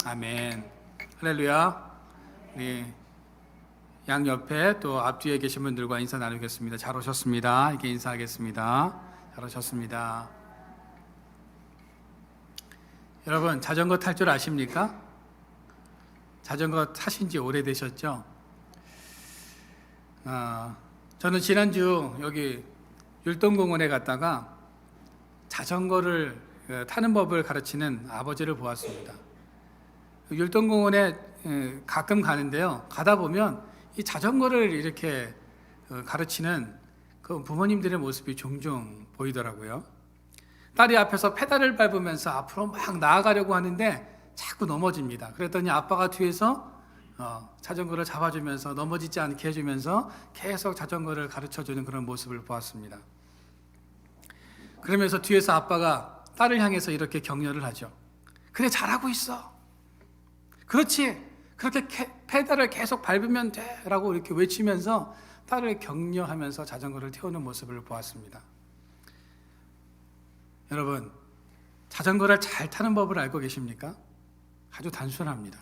아멘. 할렐루야. 우리 양옆에 또 앞뒤에 계신 분들과 인사 나누겠습니다. 잘 오셨습니다. 이렇게 인사하겠습니다. 잘 오셨습니다. 여러분, 자전거 탈 줄 아십니까? 자전거 타신 지 오래되셨죠? 저는 지난주 여기 율동공원에 갔다가 자전거를 타는 법을 가르치는 아버지를 보았습니다. 율동공원에 가끔 가는데요. 가다 보면 이 자전거를 이렇게 가르치는 그 부모님들의 모습이 종종 보이더라고요. 딸이 앞에서 페달을 밟으면서 앞으로 막 나아가려고 하는데 자꾸 넘어집니다. 그랬더니 아빠가 뒤에서 자전거를 잡아주면서 넘어지지 않게 해주면서 계속 자전거를 가르쳐주는 그런 모습을 보았습니다. 그러면서 뒤에서 아빠가 딸을 향해서 이렇게 격려를 하죠. 그래, 잘하고 있어. 그렇지. 그렇게 페달을 계속 밟으면 돼. 라고 이렇게 외치면서 딸을 격려하면서 자전거를 태우는 모습을 보았습니다. 여러분, 자전거를 잘 타는 법을 알고 계십니까? 아주 단순합니다.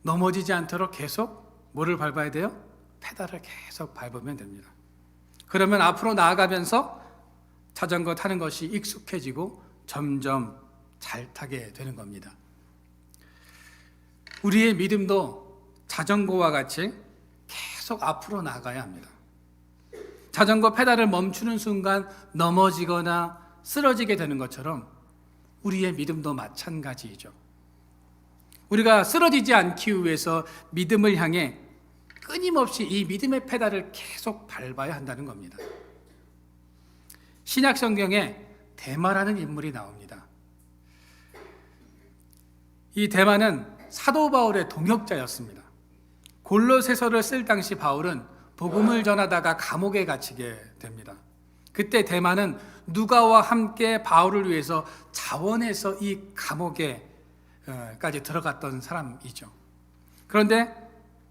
넘어지지 않도록 계속 뭐를 밟아야 돼요? 페달을 계속 밟으면 됩니다. 그러면 앞으로 나아가면서 자전거 타는 것이 익숙해지고 점점 잘 타게 되는 겁니다. 우리의 믿음도 자전거와 같이 계속 앞으로 나가야 합니다. 자전거 페달을 멈추는 순간 넘어지거나 쓰러지게 되는 것처럼 우리의 믿음도 마찬가지이죠. 우리가 쓰러지지 않기 위해서 믿음을 향해 끊임없이 이 믿음의 페달을 계속 밟아야 한다는 겁니다. 신약 성경에 데마라는 인물이 나옵니다. 이 데마는 사도 바울의 동역자였습니다. 골로새서를 쓸 당시 바울은 복음을 전하다가 감옥에 갇히게 됩니다. 그때 데마는 누가와 함께 바울을 위해서 자원해서 이 감옥에까지 들어갔던 사람이죠. 그런데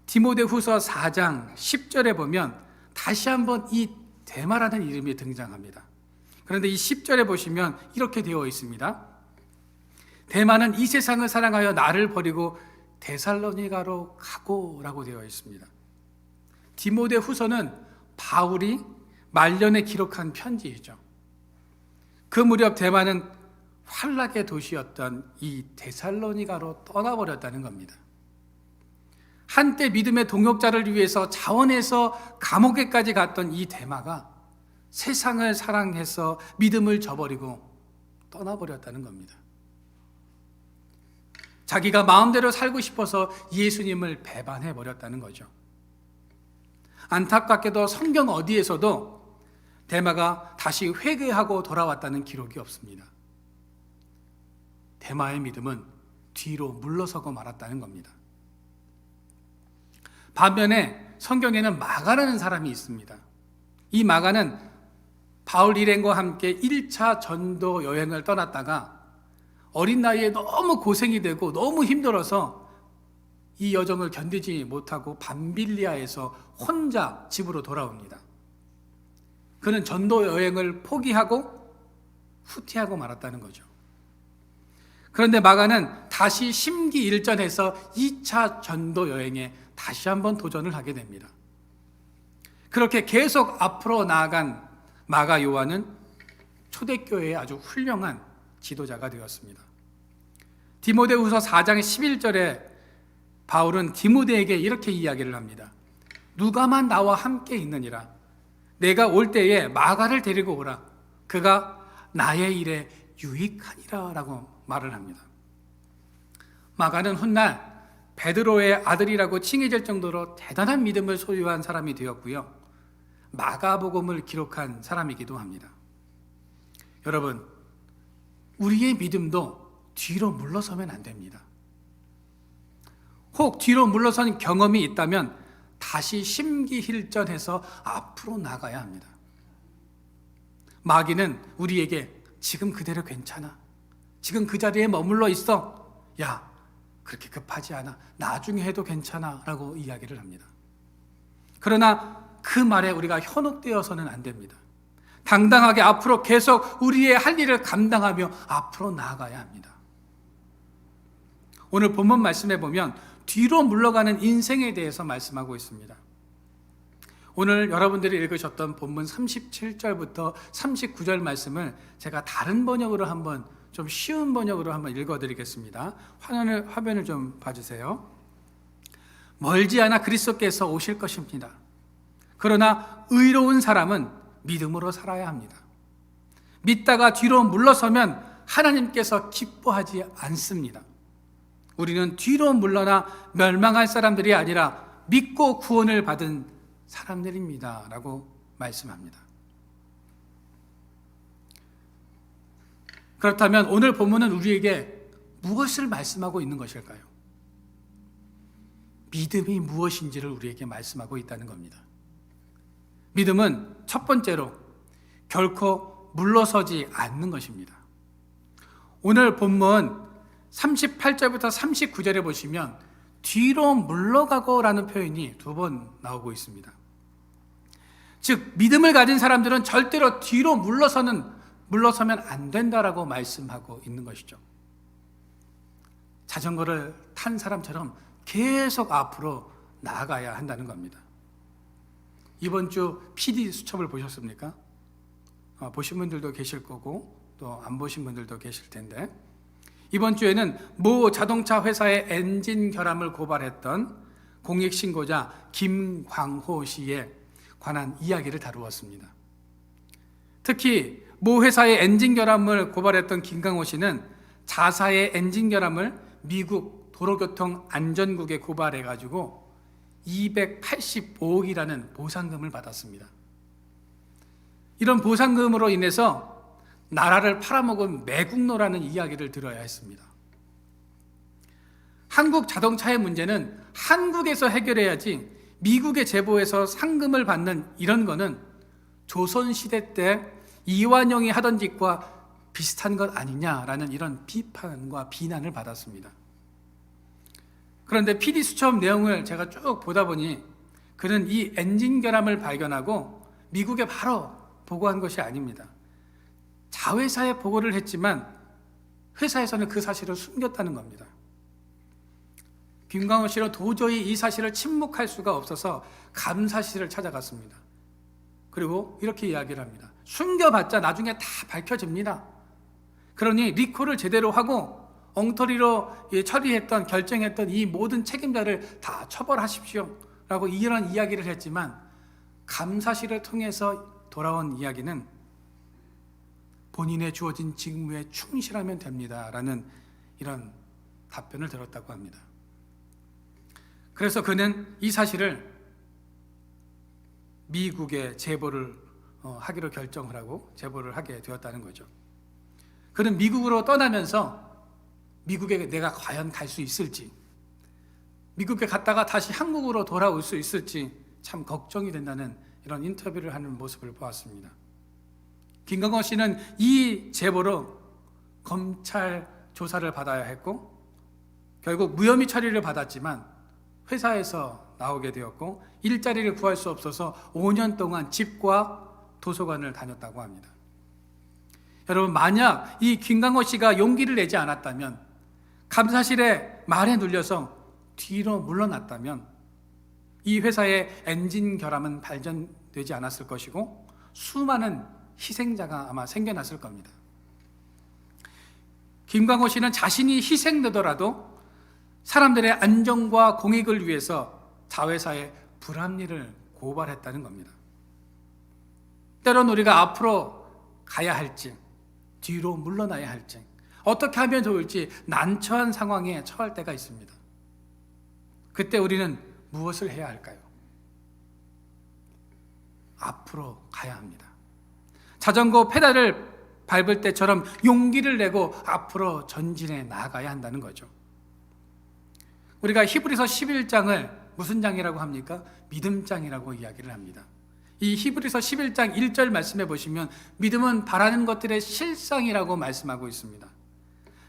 디모데후서 4장 10절에 보면 다시 한번 이 데마라는 이름이 등장합니다. 그런데 이 10절에 보시면 이렇게 되어 있습니다. 데마는 이 세상을 사랑하여 나를 버리고 데살로니가로 가고 라고 되어 있습니다. 디모데후서는 바울이 말년에 기록한 편지이죠. 그 무렵 데마는 환락의 도시였던 이 데살로니가로 떠나버렸다는 겁니다. 한때 믿음의 동역자를 위해서 자원해서 감옥에까지 갔던 이 데마가 세상을 사랑해서 믿음을 저버리고 떠나버렸다는 겁니다. 자기가 마음대로 살고 싶어서 예수님을 배반해버렸다는 거죠. 안타깝게도 성경 어디에서도 데마가 다시 회개하고 돌아왔다는 기록이 없습니다. 데마의 믿음은 뒤로 물러서고 말았다는 겁니다. 반면에 성경에는 마가라는 사람이 있습니다. 이 마가는 바울 일행과 함께 1차 전도 여행을 떠났다가 어린 나이에 너무 고생이 되고 너무 힘들어서 이 여정을 견디지 못하고 밤빌리아에서 혼자 집으로 돌아옵니다. 그는 전도 여행을 포기하고 후퇴하고 말았다는 거죠. 그런데 마가는 다시 심기일전해서 2차 전도 여행에 다시 한번 도전을 하게 됩니다. 그렇게 계속 앞으로 나아간 마가 요한은 초대교회의 아주 훌륭한 지도자가 되었습니다. 디모데후서 4장 11절에 바울은 디모데에게 이렇게 이야기를 합니다. 누가만 나와 함께 있느니라. 내가 올 때에 마가를 데리고 오라. 그가 나의 일에 유익하니라 라고 말을 합니다. 마가는 훗날 베드로의 아들이라고 칭해질 정도로 대단한 믿음을 소유한 사람이 되었고요. 마가복음을 기록한 사람이기도 합니다. 여러분, 우리의 믿음도 뒤로 물러서면 안 됩니다. 혹 뒤로 물러선 경험이 있다면 다시 심기일전해서 앞으로 나가야 합니다. 마귀는 우리에게 지금 그대로 괜찮아. 지금 그 자리에 머물러 있어. 야, 그렇게 급하지 않아. 나중에 해도 괜찮아. 라고 이야기를 합니다. 그러나 그 말에 우리가 현혹되어서는 안 됩니다. 당당하게 앞으로 계속 우리의 할 일을 감당하며 앞으로 나아가야 합니다. 오늘 본문 말씀에 보면 뒤로 물러가는 인생에 대해서 말씀하고 있습니다. 오늘 여러분들이 읽으셨던 본문 37절부터 39절 말씀을 제가 다른 번역으로 한번, 좀 쉬운 번역으로 한번 읽어드리겠습니다. 화면을 좀 봐주세요. 멀지 않아 그리스도께서 오실 것입니다. 그러나 의로운 사람은 믿음으로 살아야 합니다. 믿다가 뒤로 물러서면 하나님께서 기뻐하지 않습니다. 우리는 뒤로 물러나 멸망할 사람들이 아니라 믿고 구원을 받은 사람들입니다 라고 말씀합니다. 그렇다면 오늘 본문은 우리에게 무엇을 말씀하고 있는 것일까요? 믿음이 무엇인지를 우리에게 말씀하고 있다는 겁니다. 믿음은 첫 번째로 결코 물러서지 않는 것입니다. 오늘 본문 38절부터 39절에 보시면 뒤로 물러가고 라는 표현이 2번 나오고 있습니다. 즉 믿음을 가진 사람들은 절대로 뒤로 물러서면 안 된다라고 말씀하고 있는 것이죠. 자전거를 탄 사람처럼 계속 앞으로 나아가야 한다는 겁니다. 이번 주 PD 수첩을 보셨습니까? 보신 분들도 계실 거고 또 안 보신 분들도 계실 텐데, 이번 주에는 모 자동차 회사의 엔진 결함을 고발했던 공익신고자 김광호 씨에 관한 이야기를 다루었습니다. 특히 모 회사의 엔진 결함을 고발했던 김광호 씨는 자사의 엔진 결함을 미국 도로교통안전국에 고발해가지고 285억이라는 보상금을 받았습니다. 이런 보상금으로 인해서 나라를 팔아먹은 매국노라는 이야기를 들어야 했습니다. 한국 자동차의 문제는 한국에서 해결해야지 미국의 제보에서 상금을 받는 이런 거는 조선시대 때 이완용이 하던 짓과 비슷한 것 아니냐라는 이런 비판과 비난을 받았습니다. 그런데 PD 수첩 내용을 제가 쭉 보다 보니 그는 이 엔진 결함을 발견하고 미국에 바로 보고한 것이 아닙니다. 자회사에 보고를 했지만 회사에서는 그 사실을 숨겼다는 겁니다. 김광호 씨는 도저히 이 사실을 침묵할 수가 없어서 감사실을 찾아갔습니다. 그리고 이렇게 이야기를 합니다. 숨겨봤자 나중에 다 밝혀집니다. 그러니 리콜을 제대로 하고 엉터리로 결정했던 이 모든 책임자를 다 처벌하십시오 라고 이런 이야기를 했지만, 감사실을 통해서 돌아온 이야기는 본인의 주어진 직무에 충실하면 됩니다 라는 이런 답변을 들었다고 합니다. 그래서 그는 이 사실을 미국에 제보를 하기로 결정을 하고 제보를 하게 되었다는 거죠. 그는 미국으로 떠나면서 미국에 내가 과연 갈 수 있을지, 미국에 갔다가 다시 한국으로 돌아올 수 있을지 참 걱정이 된다는 이런 인터뷰를 하는 모습을 보았습니다. 김광호 씨는 이 제보로 검찰 조사를 받아야 했고 결국 무혐의 처리를 받았지만 회사에서 나오게 되었고 일자리를 구할 수 없어서 5년 동안 집과 도서관을 다녔다고 합니다. 여러분, 만약 이 김광호 씨가 용기를 내지 않았다면, 감사실의 말에 눌려서 뒤로 물러났다면 이 회사의 엔진 결함은 발견되지 않았을 것이고 수많은 희생자가 아마 생겨났을 겁니다. 김광호 씨는 자신이 희생되더라도 사람들의 안전과 공익을 위해서 자회사에 불합리를 고발했다는 겁니다. 때론 우리가 앞으로 가야 할지 뒤로 물러나야 할지 어떻게 하면 좋을지 난처한 상황에 처할 때가 있습니다. 그때 우리는 무엇을 해야 할까요? 앞으로 가야 합니다. 자전거 페달을 밟을 때처럼 용기를 내고 앞으로 전진해 나아가야 한다는 거죠. 우리가 히브리서 11장을 무슨 장이라고 합니까? 믿음장이라고 이야기를 합니다. 이 히브리서 11장 1절 말씀해 보시면 믿음은 바라는 것들의 실상이라고 말씀하고 있습니다.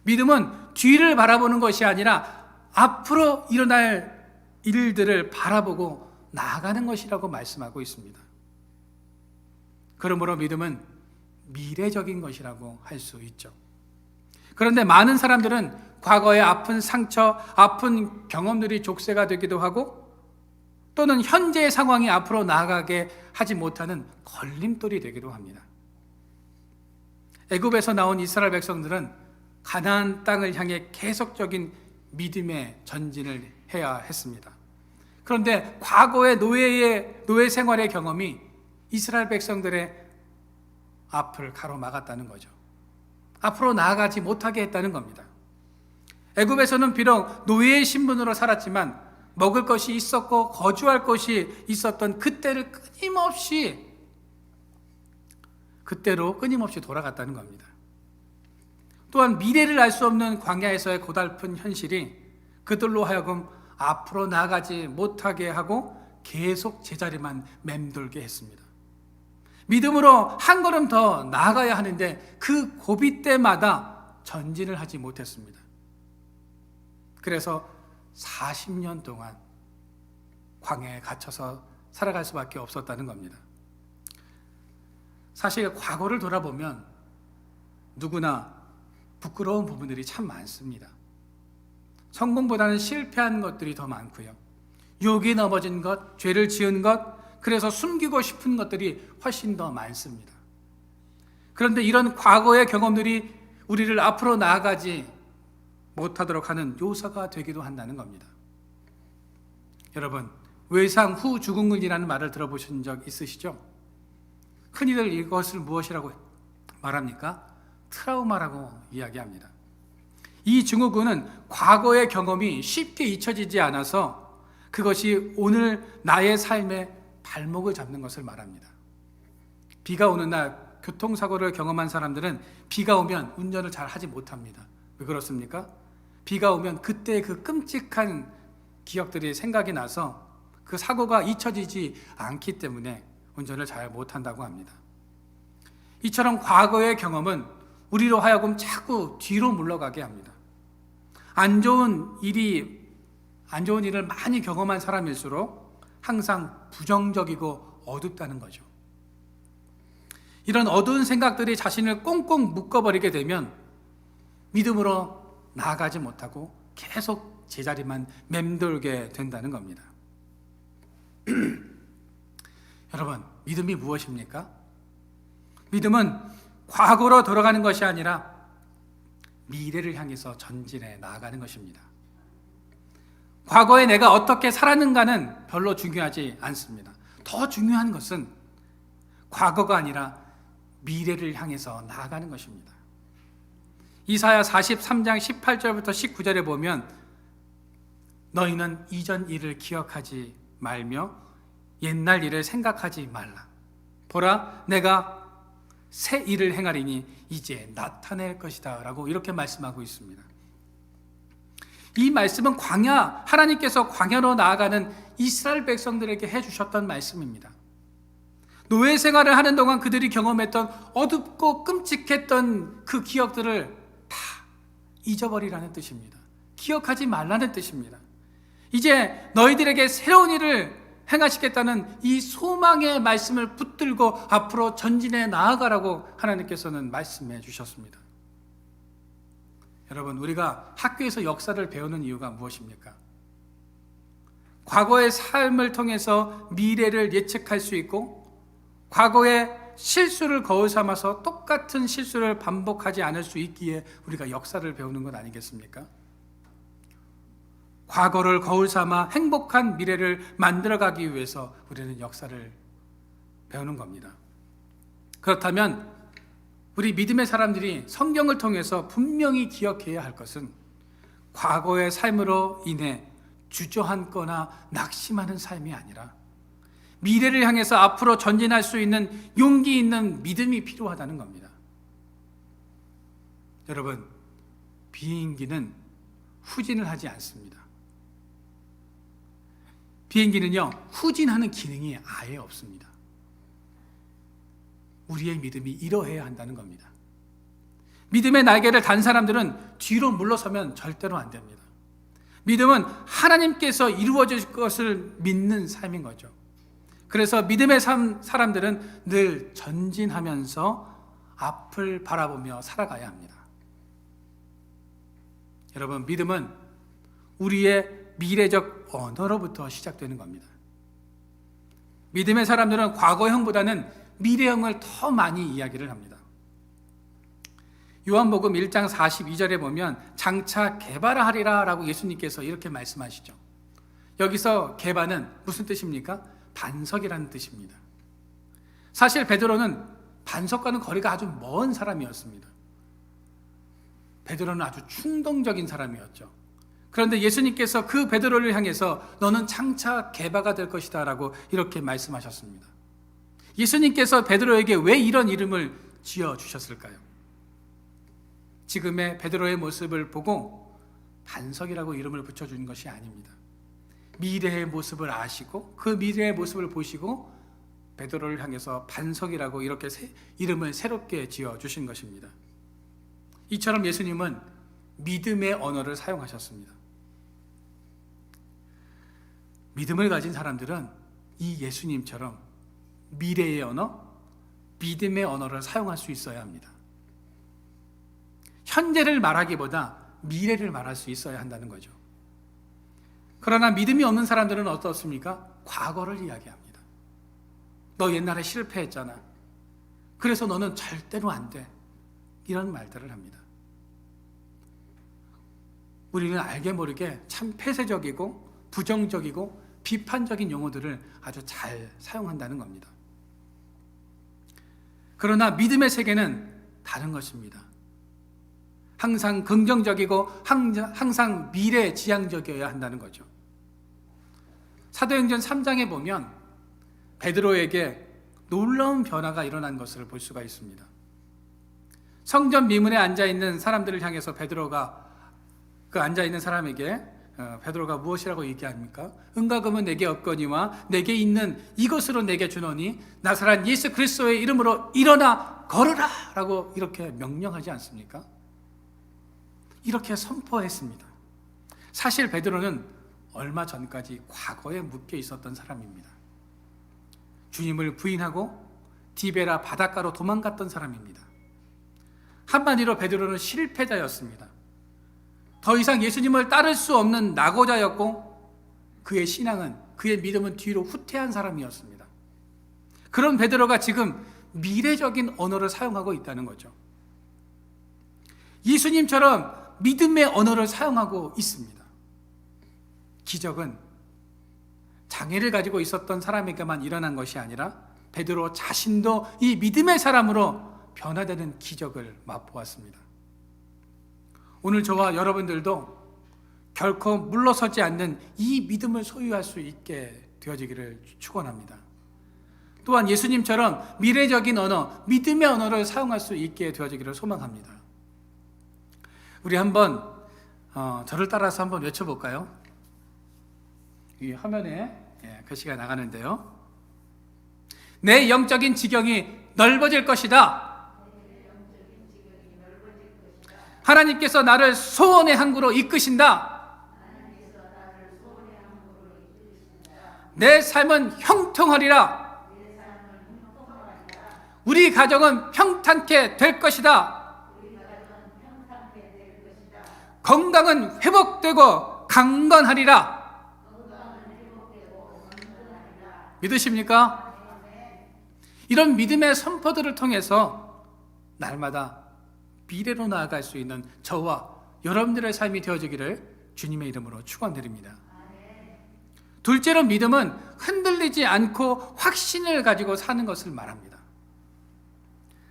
믿음은 뒤를 바라보는 것이 아니라 앞으로 일어날 일들을 바라보고 나아가는 것이라고 말씀하고 있습니다. 그러므로 믿음은 미래적인 것이라고 할 수 있죠. 그런데 많은 사람들은 과거의 아픈 상처, 아픈 경험들이 족쇄가 되기도 하고 또는 현재의 상황이 앞으로 나아가게 하지 못하는 걸림돌이 되기도 합니다. 애굽에서 나온 이스라엘 백성들은 가나안 땅을 향해 계속적인 믿음의 전진을 해야 했습니다. 그런데 과거의 노예 생활의 경험이 이스라엘 백성들의 앞을 가로막았다는 거죠. 앞으로 나아가지 못하게 했다는 겁니다. 애굽에서는 비록 노예의 신분으로 살았지만 먹을 것이 있었고 거주할 곳이 있었던 그때를 끊임없이 돌아갔다는 겁니다. 또한 미래를 알 수 없는 광야에서의 고달픈 현실이 그들로 하여금 앞으로 나아가지 못하게 하고 계속 제자리만 맴돌게 했습니다. 믿음으로 한 걸음 더 나아가야 하는데 그 고비 때마다 전진을 하지 못했습니다. 그래서 40년 동안 광야에 갇혀서 살아갈 수밖에 없었다는 겁니다. 사실 과거를 돌아보면 누구나 부끄러운 부분들이 참 많습니다. 성공보다는 실패한 것들이 더 많고요. 유혹에 넘어진 것, 죄를 지은 것, 그래서 숨기고 싶은 것들이 훨씬 더 많습니다. 그런데 이런 과거의 경험들이 우리를 앞으로 나아가지 못하도록 하는 요소가 되기도 한다는 겁니다. 여러분, 외상 후 죽음이라는 말을 들어보신 적 있으시죠? 흔히들 이것을 무엇이라고 말합니까? 트라우마라고 이야기합니다. 이 증후군은 과거의 경험이 쉽게 잊혀지지 않아서 그것이 오늘 나의 삶의 발목을 잡는 것을 말합니다. 비가 오는 날 교통사고를 경험한 사람들은 비가 오면 운전을 잘 하지 못합니다. 왜 그렇습니까? 비가 오면 그때의 그 끔찍한 기억들이 생각이 나서 그 사고가 잊혀지지 않기 때문에 운전을 잘 못한다고 합니다. 이처럼 과거의 경험은 우리로 하여금 자꾸 뒤로 물러가게 합니다. 안 좋은 일을 많이 경험한 사람일수록 항상 부정적이고 어둡다는 거죠. 이런 어두운 생각들이 자신을 꽁꽁 묶어버리게 되면 믿음으로 나아가지 못하고 계속 제자리만 맴돌게 된다는 겁니다. 여러분, 믿음이 무엇입니까? 믿음은 과거로 돌아가는 것이 아니라 미래를 향해서 전진해 나아가는 것입니다. 과거에 내가 어떻게 살았는가는 별로 중요하지 않습니다. 더 중요한 것은 과거가 아니라 미래를 향해서 나아가는 것입니다. 이사야 43장 18절부터 19절에 보면 너희는 이전 일을 기억하지 말며 옛날 일을 생각하지 말라. 보라, 내가 새 일을 행하리니 이제 나타낼 것이다 라고 이렇게 말씀하고 있습니다. 이 말씀은 하나님께서 광야로 나아가는 이스라엘 백성들에게 해주셨던 말씀입니다. 노예 생활을 하는 동안 그들이 경험했던 어둡고 끔찍했던 그 기억들을 다 잊어버리라는 뜻입니다. 기억하지 말라는 뜻입니다. 이제 너희들에게 새로운 일을 행하시겠다는 이 소망의 말씀을 붙들고 앞으로 전진해 나아가라고 하나님께서는 말씀해 주셨습니다. 여러분, 우리가 학교에서 역사를 배우는 이유가 무엇입니까? 과거의 삶을 통해서 미래를 예측할 수 있고 과거의 실수를 거울 삼아서 똑같은 실수를 반복하지 않을 수 있기에 우리가 역사를 배우는 것 아니겠습니까? 과거를 거울 삼아 행복한 미래를 만들어가기 위해서 우리는 역사를 배우는 겁니다. 그렇다면 우리 믿음의 사람들이 성경을 통해서 분명히 기억해야 할 것은 과거의 삶으로 인해 주저앉거나 낙심하는 삶이 아니라 미래를 향해서 앞으로 전진할 수 있는 용기 있는 믿음이 필요하다는 겁니다. 여러분, 비행기는 후진을 하지 않습니다. 비행기는요, 후진하는 기능이 아예 없습니다. 우리의 믿음이 이러해야 한다는 겁니다. 믿음의 날개를 단 사람들은 뒤로 물러서면 절대로 안 됩니다. 믿음은 하나님께서 이루어질 것을 믿는 삶인 거죠. 그래서 믿음의 사람들은 늘 전진하면서 앞을 바라보며 살아가야 합니다. 여러분, 믿음은 우리의 미래적 언어로부터 시작되는 겁니다. 믿음의 사람들은 과거형보다는 미래형을 더 많이 이야기를 합니다. 요한복음 1장 42절에 보면 장차 개바하리라 라고 예수님께서 이렇게 말씀하시죠. 여기서 개바는 무슨 뜻입니까? 반석이라는 뜻입니다. 사실 베드로는 반석과는 거리가 아주 먼 사람이었습니다. 베드로는 아주 충동적인 사람이었죠. 그런데 예수님께서 그 베드로를 향해서 너는 장차 개바가 될 것이다 라고 이렇게 말씀하셨습니다. 예수님께서 베드로에게 왜 이런 이름을 지어주셨을까요? 지금의 베드로의 모습을 보고 반석이라고 이름을 붙여준 것이 아닙니다. 미래의 모습을 아시고 그 미래의 모습을 보시고 베드로를 향해서 반석이라고 이렇게 이름을 새롭게 지어주신 것입니다. 이처럼 예수님은 믿음의 언어를 사용하셨습니다. 믿음을 가진 사람들은 이 예수님처럼 미래의 언어, 믿음의 언어를 사용할 수 있어야 합니다. 현재를 말하기보다 미래를 말할 수 있어야 한다는 거죠. 그러나 믿음이 없는 사람들은 어떻습니까? 과거를 이야기합니다. 너 옛날에 실패했잖아. 그래서 너는 절대로 안 돼. 이런 말들을 합니다. 우리는 알게 모르게 참 폐쇄적이고 부정적이고 비판적인 용어들을 아주 잘 사용한다는 겁니다. 그러나 믿음의 세계는 다른 것입니다. 항상 긍정적이고 항상 미래지향적이어야 한다는 거죠. 사도행전 3장에 보면 베드로에게 놀라운 변화가 일어난 것을 볼 수가 있습니다. 성전 미문에 앉아있는 사람들을 향해서 베드로가 그 앉아있는 사람에게 베드로가 무엇이라고 얘기합니까? 은과 금은 내게 없거니와 내게 있는 이것으로 내게 주노니 나사렛 예수 그리스도의 이름으로 일어나 걸으라 라고 이렇게 명령하지 않습니까? 이렇게 선포했습니다. 사실 베드로는 얼마 전까지 과거에 묶여 있었던 사람입니다. 주님을 부인하고 디베라 바닷가로 도망갔던 사람입니다. 한마디로 베드로는 실패자였습니다. 더 이상 예수님을 따를 수 없는 낙오자였고 그의 신앙은, 그의 믿음은 뒤로 후퇴한 사람이었습니다. 그런 베드로가 지금 미래적인 언어를 사용하고 있다는 거죠. 예수님처럼 믿음의 언어를 사용하고 있습니다. 기적은 장애를 가지고 있었던 사람에게만 일어난 것이 아니라 베드로 자신도 이 믿음의 사람으로 변화되는 기적을 맛보았습니다. 오늘 저와 여러분들도 결코 물러서지 않는 이 믿음을 소유할 수 있게 되어지기를 축원합니다. 또한 예수님처럼 미래적인 언어, 믿음의 언어를 사용할 수 있게 되어지기를 소망합니다. 우리 한번 저를 따라서 한번 외쳐볼까요? 이 화면에 글씨가 나가는데요. 내 영적인 지경이 넓어질 것이다. 하나님께서 나를 소원의 항구로 이끄신다. 내 삶은 형통하리라. 우리 가정은 평탄케 될 것이다. 건강은 회복되고 강건하리라. 믿으십니까? 이런 믿음의 선포들을 통해서 날마다 미래로 나아갈 수 있는 저와 여러분들의 삶이 되어지기를 주님의 이름으로 축원드립니다. 둘째로 믿음은 흔들리지 않고 확신을 가지고 사는 것을 말합니다.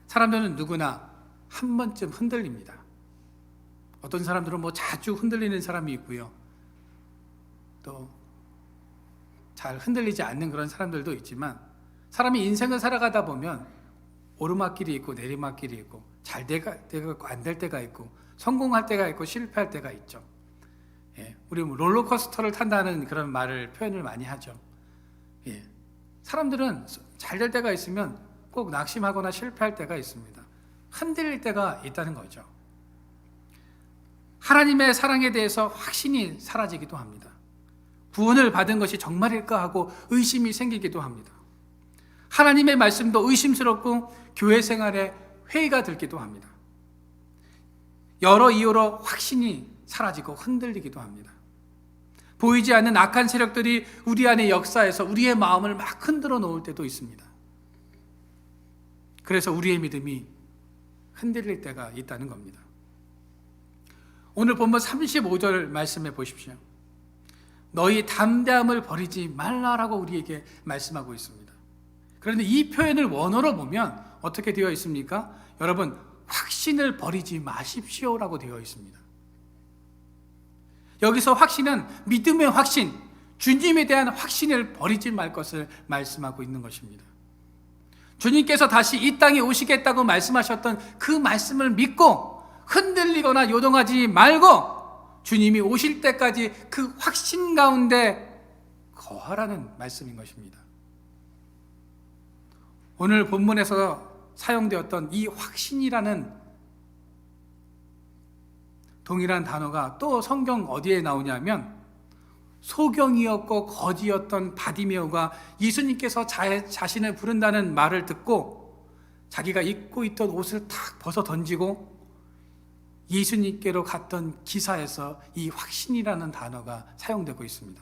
사람들은 누구나 한 번쯤 흔들립니다. 어떤 사람들은 자주 흔들리는 사람이 있고요. 또 잘 흔들리지 않는 그런 사람들도 있지만 사람이 인생을 살아가다 보면 오르막길이 있고 내리막길이 있고 잘 때가 있고 안 될 때가 있고 성공할 때가 있고 실패할 때가 있죠. 우리 롤러코스터를 탄다는 그런 표현을 많이 하죠. 사람들은 잘 될 때가 있으면 꼭 낙심하거나 실패할 때가 있습니다. 흔들릴 때가 있다는 거죠. 하나님의 사랑에 대해서 확신이 사라지기도 합니다. 구원을 받은 것이 정말일까 하고 의심이 생기기도 합니다. 하나님의 말씀도 의심스럽고 교회 생활에 회의가 들기도 합니다. 여러 이유로 확신이 사라지고 흔들리기도 합니다. 보이지 않는 악한 세력들이 우리 안에 역사해서 우리의 마음을 막 흔들어 놓을 때도 있습니다. 그래서 우리의 믿음이 흔들릴 때가 있다는 겁니다. 오늘 본문 35절 말씀해 보십시오. 너희 담대함을 버리지 말라라고 우리에게 말씀하고 있습니다. 그런데 이 표현을 원어로 보면 어떻게 되어 있습니까? 여러분, 확신을 버리지 마십시오라고 되어 있습니다. 여기서 확신은 믿음의 확신, 주님에 대한 확신을 버리지 말 것을 말씀하고 있는 것입니다. 주님께서 다시 이 땅에 오시겠다고 말씀하셨던 그 말씀을 믿고 흔들리거나 요동하지 말고 주님이 오실 때까지 그 확신 가운데 거하라는 말씀인 것입니다. 오늘 본문에서 사용되었던 이 확신이라는 동일한 단어가 또 성경 어디에 나오냐면 소경이었고 거지였던 바디메오가 예수님께서 자신을 부른다는 말을 듣고 자기가 입고 있던 옷을 탁 벗어 던지고 예수님께로 갔던 기사에서 이 확신이라는 단어가 사용되고 있습니다.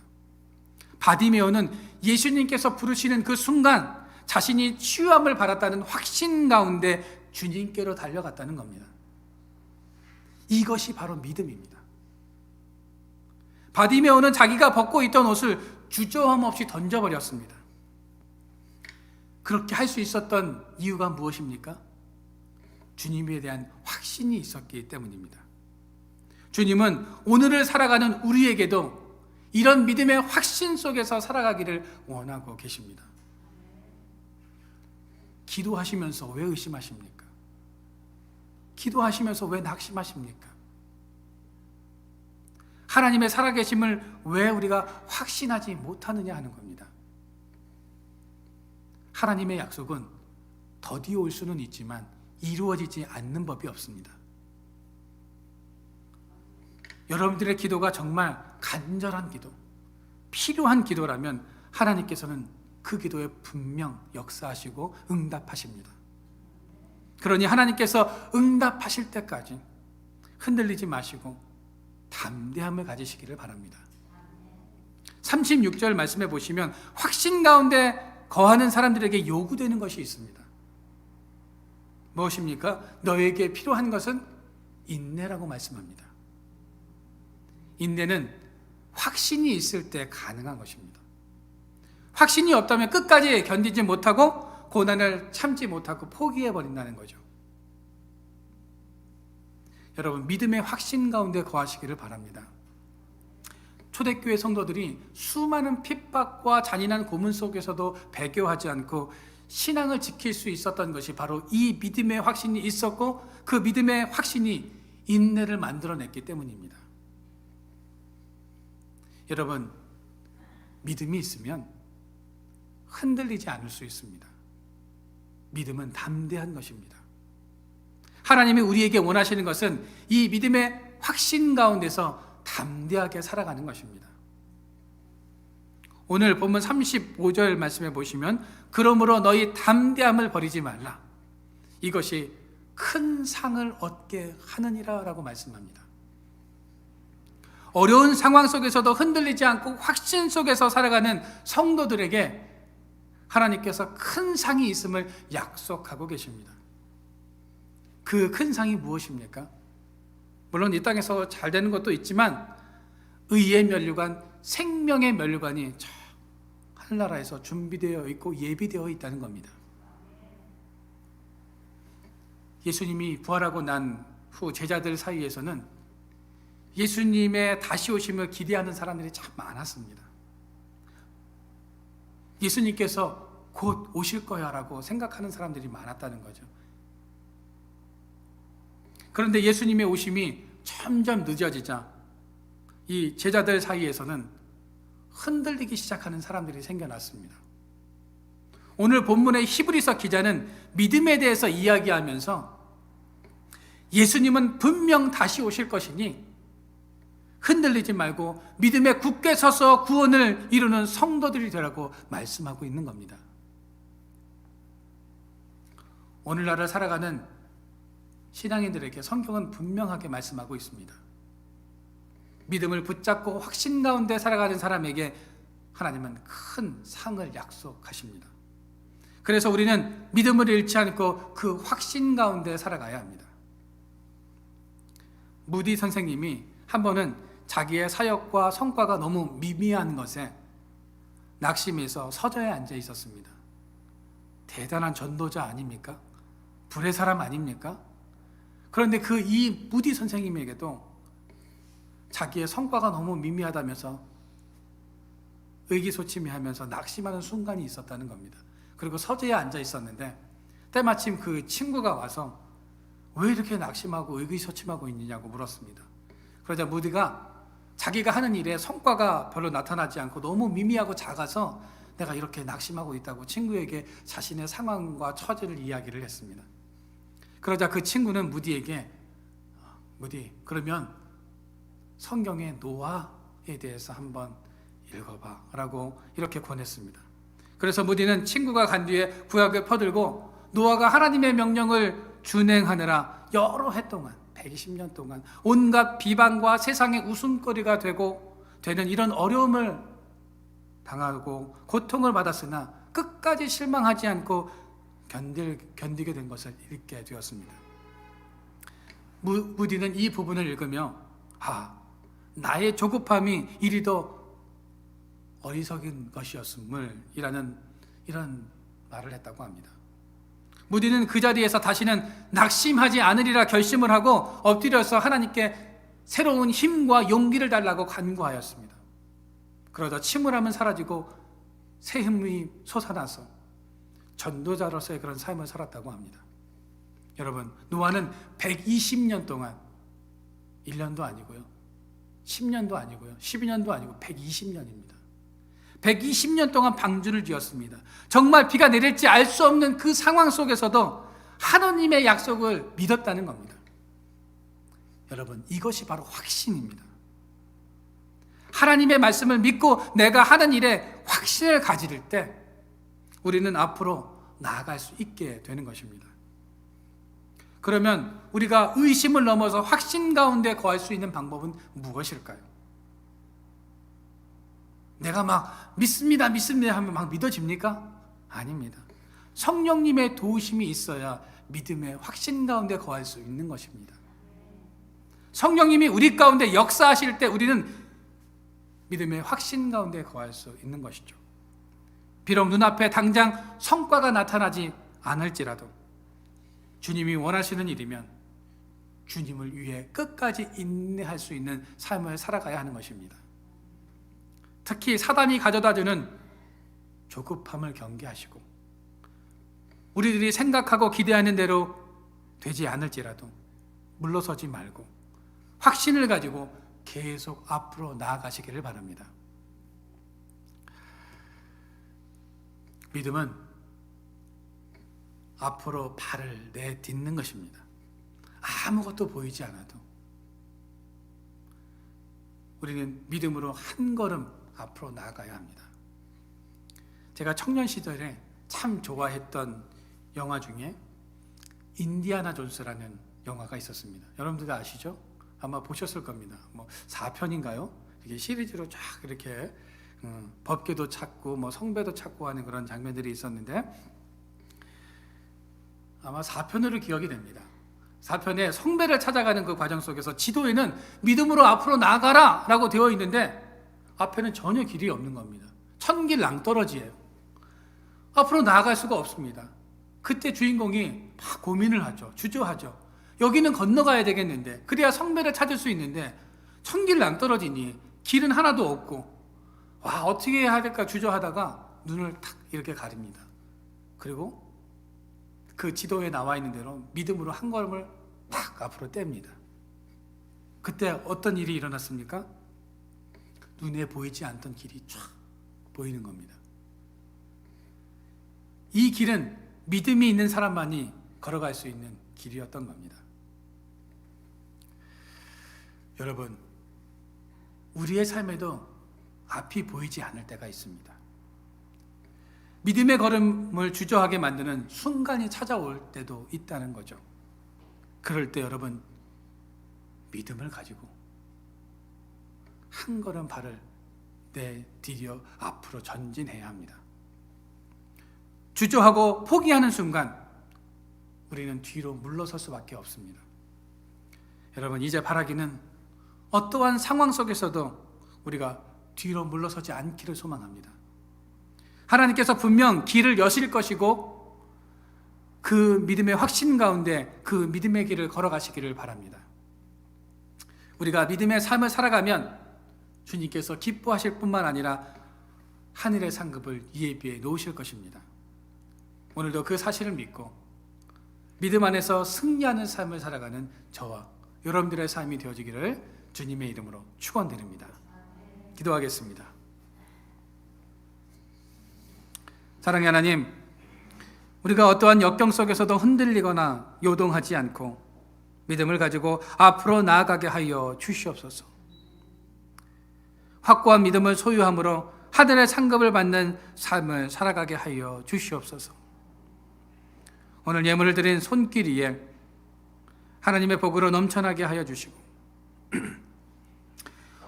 바디메오는 예수님께서 부르시는 그 순간 자신이 치유함을 받았다는 확신 가운데 주님께로 달려갔다는 겁니다. 이것이 바로 믿음입니다. 바디메오는 자기가 벗고 있던 옷을 주저함 없이 던져버렸습니다. 그렇게 할 수 있었던 이유가 무엇입니까? 주님에 대한 확신이 있었기 때문입니다. 주님은 오늘을 살아가는 우리에게도 이런 믿음의 확신 속에서 살아가기를 원하고 계십니다. 기도하시면서 왜 의심하십니까? 기도하시면서 왜 낙심하십니까? 하나님의 살아계심을 왜 우리가 확신하지 못하느냐 하는 겁니다. 하나님의 약속은 더디어 올 수는 있지만 이루어지지 않는 법이 없습니다. 여러분들의 기도가 정말 간절한 기도, 필요한 기도라면 하나님께서는 그 기도에 분명 역사하시고 응답하십니다. 그러니 하나님께서 응답하실 때까지 흔들리지 마시고 담대함을 가지시기를 바랍니다. 36절 말씀해 보시면 확신 가운데 거하는 사람들에게 요구되는 것이 있습니다. 무엇입니까? 너에게 필요한 것은 인내라고 말씀합니다. 인내는 확신이 있을 때 가능한 것입니다. 확신이 없다면 끝까지 견디지 못하고 고난을 참지 못하고 포기해버린다는 거죠. 여러분, 믿음의 확신 가운데 거하시기를 바랍니다. 초대교회 성도들이 수많은 핍박과 잔인한 고문 속에서도 배교하지 않고 신앙을 지킬 수 있었던 것이 바로 이 믿음의 확신이 있었고 그 믿음의 확신이 인내를 만들어냈기 때문입니다. 여러분, 믿음이 있으면 흔들리지 않을 수 있습니다. 믿음은 담대한 것입니다. 하나님이 우리에게 원하시는 것은 이 믿음의 확신 가운데서 담대하게 살아가는 것입니다. 오늘 본문 35절 말씀해 보시면 그러므로 너희 담대함을 버리지 말라. 이것이 큰 상을 얻게 하느니라 라고 말씀합니다. 어려운 상황 속에서도 흔들리지 않고 확신 속에서 살아가는 성도들에게 하나님께서 큰 상이 있음을 약속하고 계십니다. 그 큰 상이 무엇입니까? 물론 이 땅에서 잘 되는 것도 있지만 의의 면류관, 생명의 면류관이 저 하늘나라에서 준비되어 있고 예비되어 있다는 겁니다. 예수님이 부활하고 난 후 제자들 사이에서는 예수님의 다시 오심을 기대하는 사람들이 참 많았습니다. 예수님께서 곧 오실 거야 라고 생각하는 사람들이 많았다는 거죠. 그런데 예수님의 오심이 점점 늦어지자 이 제자들 사이에서는 흔들리기 시작하는 사람들이 생겨났습니다. 오늘 본문의 히브리서 기자는 믿음에 대해서 이야기하면서 예수님은 분명 다시 오실 것이니 흔들리지 말고 믿음에 굳게 서서 구원을 이루는 성도들이 되라고 말씀하고 있는 겁니다. 오늘날을 살아가는 신앙인들에게 성경은 분명하게 말씀하고 있습니다. 믿음을 붙잡고 확신 가운데 살아가는 사람에게 하나님은 큰 상을 약속하십니다. 그래서 우리는 믿음을 잃지 않고 그 확신 가운데 살아가야 합니다. 무디 선생님이 한 번은 자기의 사역과 성과가 너무 미미한 것에 낙심해서 서재에 앉아 있었습니다. 대단한 전도자 아닙니까? 불의 사람 아닙니까? 그런데 이 무디 선생님에게도 자기의 성과가 너무 미미하다면서 의기소침해하면서 낙심하는 순간이 있었다는 겁니다. 그리고 서재에 앉아 있었는데 때마침 그 친구가 와서 왜 이렇게 낙심하고 의기소침하고 있느냐고 물었습니다. 그러자 무디가 자기가 하는 일에 성과가 별로 나타나지 않고 너무 미미하고 작아서 내가 이렇게 낙심하고 있다고 친구에게 자신의 상황과 처지를 이야기를 했습니다. 그러자 그 친구는 무디에게 무디, 그러면 성경의 노아에 대해서 한번 읽어봐 라고 이렇게 권했습니다. 그래서 무디는 친구가 간 뒤에 구약을 펴들고 노아가 하나님의 명령을 준행하느라 여러 해 동안 120년 동안 온갖 비방과 세상의 웃음거리가 되는 이런 어려움을 당하고 고통을 받았으나 끝까지 실망하지 않고 견디게 된 것을 읽게 되었습니다. 무디는 이 부분을 읽으며 나의 조급함이 이리도 어리석은 것이었음을 이런 말을 했다고 합니다. 무디는 그 자리에서 다시는 낙심하지 않으리라 결심을 하고 엎드려서 하나님께 새로운 힘과 용기를 달라고 간구하였습니다. 그러자 침울함은 사라지고 새 힘이 솟아나서 전도자로서의 그런 삶을 살았다고 합니다. 여러분, 노아는 120년 동안 1년도 아니고요, 10년도 아니고요, 12년도 아니고 120년입니다. 120년 동안 방주를 지었습니다. 정말 비가 내릴지 알 수 없는 그 상황 속에서도 하나님의 약속을 믿었다는 겁니다. 여러분, 이것이 바로 확신입니다. 하나님의 말씀을 믿고 내가 하는 일에 확신을 가질 때 우리는 앞으로 나아갈 수 있게 되는 것입니다. 그러면 우리가 의심을 넘어서 확신 가운데 거할 수 있는 방법은 무엇일까요? 내가 막 믿습니다 하면 막 믿어집니까? 아닙니다. 성령님의 도우심이 있어야 믿음의 확신 가운데 거할 수 있는 것입니다. 성령님이 우리 가운데 역사하실 때 우리는 믿음의 확신 가운데 거할 수 있는 것이죠. 비록 눈앞에 당장 성과가 나타나지 않을지라도 주님이 원하시는 일이면 주님을 위해 끝까지 인내할 수 있는 삶을 살아가야 하는 것입니다. 특히 사단이 가져다주는 조급함을 경계하시고 우리들이 생각하고 기대하는 대로 되지 않을지라도 물러서지 말고 확신을 가지고 계속 앞으로 나아가시기를 바랍니다. 믿음은 앞으로 발을 내딛는 것입니다. 아무것도 보이지 않아도 우리는 믿음으로 한 걸음 앞으로 나아가야 합니다. 제가 청년 시절에 참 좋아했던 영화 중에 인디아나 존스라는 영화가 있었습니다. 여러분들 아시죠? 아마 보셨을 겁니다. 4편인가요? 이게 시리즈로 쫙 이렇게 법궤도 찾고 성배도 찾고 하는 그런 장면들이 있었는데 아마 4편으로 기억이 됩니다. 4편에 성배를 찾아가는 그 과정 속에서 지도에는 믿음으로 앞으로 나아가라 라고 되어 있는데 앞에는 전혀 길이 없는 겁니다. 천길 낭떠러지예요. 앞으로 나아갈 수가 없습니다. 그때 주인공이 막 고민을 하죠. 주저하죠. 여기는 건너가야 되겠는데 그래야 성배를 찾을 수 있는데 천길 낭떠러지니 길은 하나도 없고 어떻게 해야 될까 주저하다가 눈을 탁 이렇게 가립니다. 그리고 그 지도에 나와 있는 대로 믿음으로 한 걸음을 탁 앞으로 뗍니다. 그때 어떤 일이 일어났습니까? 눈에 보이지 않던 길이 쫙 보이는 겁니다. 이 길은 믿음이 있는 사람만이 걸어갈 수 있는 길이었던 겁니다. 여러분, 우리의 삶에도 앞이 보이지 않을 때가 있습니다. 믿음의 걸음을 주저하게 만드는 순간이 찾아올 때도 있다는 거죠. 그럴 때 여러분, 믿음을 가지고 한 걸음 발을 내디뎌 앞으로 전진해야 합니다. 주저하고 포기하는 순간 우리는 뒤로 물러설 수밖에 없습니다. 여러분, 이제 바라기는 어떠한 상황 속에서도 우리가 뒤로 물러서지 않기를 소망합니다. 하나님께서 분명 길을 여실 것이고 그 믿음의 확신 가운데 그 믿음의 길을 걸어가시기를 바랍니다. 우리가 믿음의 삶을 살아가면 주님께서 기뻐하실 뿐만 아니라 하늘의 상급을 예비해 놓으실 것입니다. 오늘도 그 사실을 믿고 믿음 안에서 승리하는 삶을 살아가는 저와 여러분들의 삶이 되어지기를 주님의 이름으로 축원드립니다. 기도하겠습니다. 사랑의 하나님, 우리가 어떠한 역경 속에서도 흔들리거나 요동하지 않고 믿음을 가지고 앞으로 나아가게 하여 주시옵소서. 확고한 믿음을 소유함으로 하늘의 상급을 받는 삶을 살아가게 하여 주시옵소서. 오늘 예물을 드린 손길 위에 하나님의 복으로 넘쳐나게 하여 주시고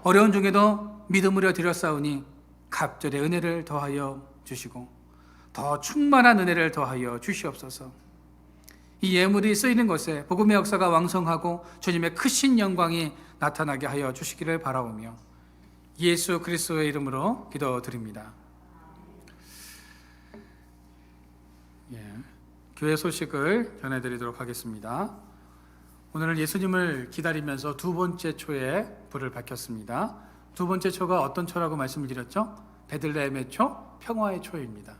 어려운 중에도 믿음으로 드렸사오니 갑절의 은혜를 더하여 주시고 더 충만한 은혜를 더하여 주시옵소서. 이 예물이 쓰이는 것에 복음의 역사가 왕성하고 주님의 크신 영광이 나타나게 하여 주시기를 바라오며 예수 그리스도의 이름으로 기도드립니다. 교회 소식을 전해드리도록 하겠습니다. 오늘은 예수님을 기다리면서 두 번째 초에 불을 밝혔습니다. 두 번째 초가 어떤 초라고 말씀을 드렸죠? 베들레헴의 초, 평화의 초입니다.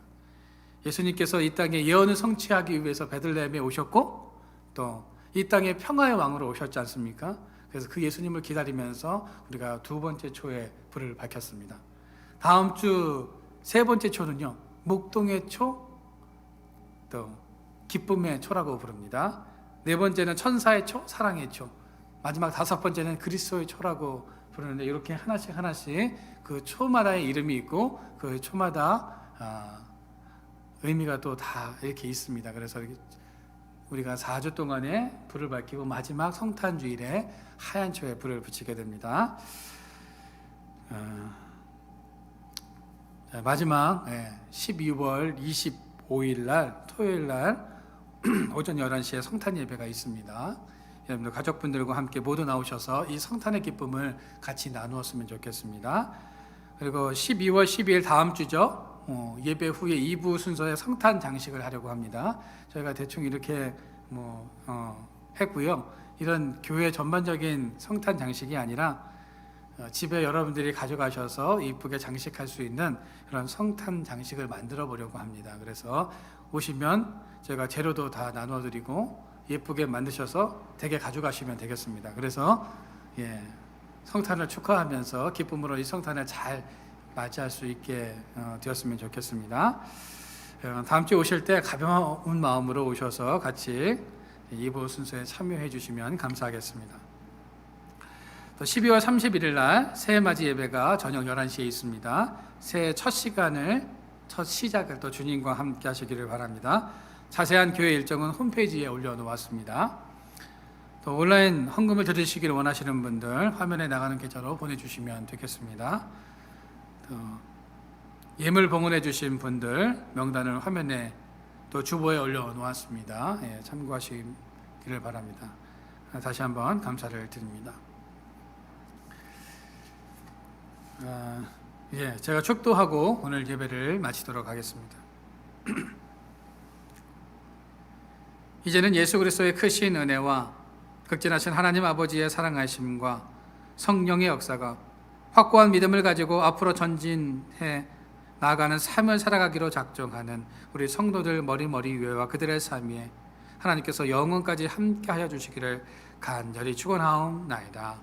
예수님께서 이 땅에 예언을 성취하기 위해서 베들레헴에 오셨고 또 이 땅에 평화의 왕으로 오셨지 않습니까? 그래서 그 예수님을 기다리면서 우리가 두 번째 초에 불을 밝혔습니다. 다음 주 세 번째 초는요, 목동의 초, 또 기쁨의 초라고 부릅니다. 네 번째는 천사의 초, 사랑의 초, 마지막 다섯 번째는 그리스도의 초라고 부르는데 이렇게 하나씩 그 초마다의 이름이 있고 그 초마다 의미가 또 다 이렇게 있습니다. 그래서 우리가 4주 동안에 불을 밝히고 마지막 성탄주일에 하얀 초에 불을 붙이게 됩니다. 마지막 12월 25일 날 토요일 날 오전 11시에 성탄 예배가 있습니다. 여러분들 가족분들과 함께 모두 나오셔서 이 성탄의 기쁨을 같이 나누었으면 좋겠습니다. 그리고 12월 12일 다음 주죠. 예배 후에 2부 순서에 성탄 장식을 하려고 합니다. 저희가 대충 이렇게 했고요. 이런 교회 전반적인 성탄 장식이 아니라 집에 여러분들이 가져가셔서 이쁘게 장식할 수 있는 그런 성탄 장식을 만들어 보려고 합니다. 그래서 오시면 제가 재료도 다 나눠드리고 예쁘게 만드셔서 댁에 가져가시면 되겠습니다. 그래서 성탄을 축하하면서 기쁨으로 이 성탄을 잘 맞이할 수 있게 되었으면 좋겠습니다. 다음 주에 오실 때 가벼운 마음으로 오셔서 같이 2부 순서에 참여해 주시면 감사하겠습니다. 또 12월 31일 날 새해 맞이 예배가 저녁 11시에 있습니다. 새해 첫 시작을 또 주님과 함께 하시기를 바랍니다. 자세한 교회 일정은 홈페이지에 올려놓았습니다. 또 온라인 헌금을 드리시기를 원하시는 분들 화면에 나가는 계좌로 보내주시면 되겠습니다. 예물 봉헌해 주신 분들 명단을 화면에 또 주보에 올려놓았습니다. 참고하시기를 바랍니다. 다시 한번 감사를 드립니다. 제가 축도하고 오늘 예배를 마치도록 하겠습니다. 이제는 예수 그리스도의 크신 은혜와 극진하신 하나님 아버지의 사랑하심과 성령의 역사가 확고한 믿음을 가지고 앞으로 전진해 나아가는 삶을 살아가기로 작정하는 우리 성도들 머리머리 위에와 그들의 삶 위에 하나님께서 영원까지 함께하여 주시기를 간절히 축원하옵나이다.